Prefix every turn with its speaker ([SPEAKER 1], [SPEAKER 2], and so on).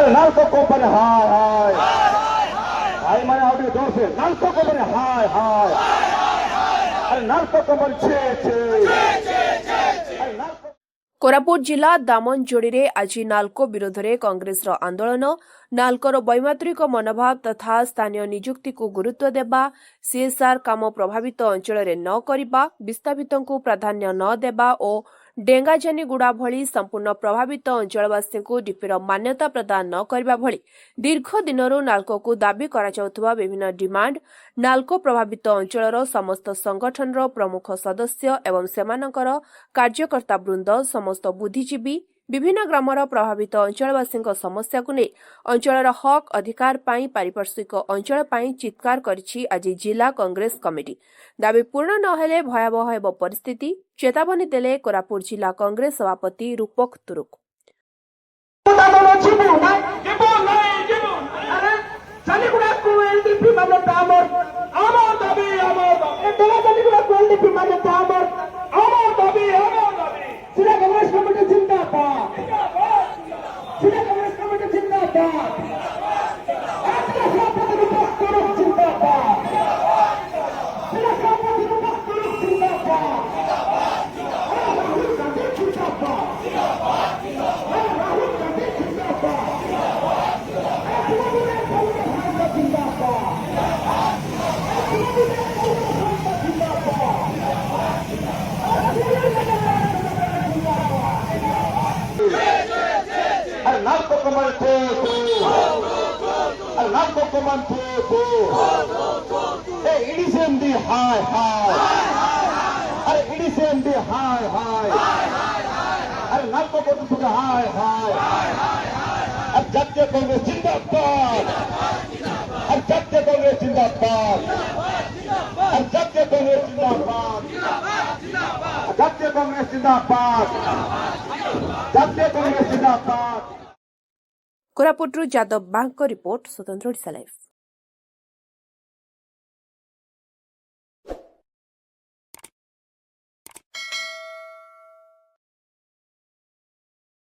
[SPEAKER 1] अरे नालको कंपनी हाय हाय हाय माने आउट जोर से नालको कंपनी हाय हाय अरे नालको कंपनी छे छे अरे नालको
[SPEAKER 2] कोरापुट जिला दामनजोड़ी आज नाल्को विरोध में कांग्रेस आंदोलन नाल्कोर वैमात्रिक मनोभाव तथा स्थानीय नियुक्ति को गुरुत्व देवा सीएसआर काम प्रभावित अंचल में न करने विस्थापित प्राधान्य न देवा और डेंगाजानीगुड़ा भली संपूर्ण प्रभावित अंचलवासी को डीपीर मान्यता प्रदान न करने भली दीर्घ दिनरू नाल्को को दाबी कराଯାउथुवा विभिन्न डिमांड नाल्को प्रभावित अंचलर समस्त संगठनर प्रमुख सदस्य एवं सेमानकर कार्यकर्ता वृंद समस्त बुद्धिजीवी विभिन्न ग्रामर प्रभावित अंचलवासी समस्या को नहीं अंचलर हक अधिकार पाई पारिपार्श्विक अंचल पाई चित्कार करिछि आज जिला कांग्रेस कमिटी दाबी पूर्ण नहेले भयावह हेब परिस्थिति चेतावनी देले कोरापुट जिला कांग्रेस सभापति रूपक तुरुक।
[SPEAKER 1] अरे नालको कंपनी अरे नालको कंपनी ए ईडीसीएमडी हाय हाय अरे ईडीसीएमडी हाय हाय अरे नालको कंपनी हाय हाय अब जातीय कांग्रेस जिंदाबाद अब जातीय कांग्रेस जिंदाबाद अब जातीय कांग्रेस जिंदाबाद जातीय कांग्रेस जिंदाबाद जातीय कांग्रेस जिंदाबाद।
[SPEAKER 2] कोरापुट जादव बांक रिपोर्ट स्वतंत्र ओडिशा लाइव।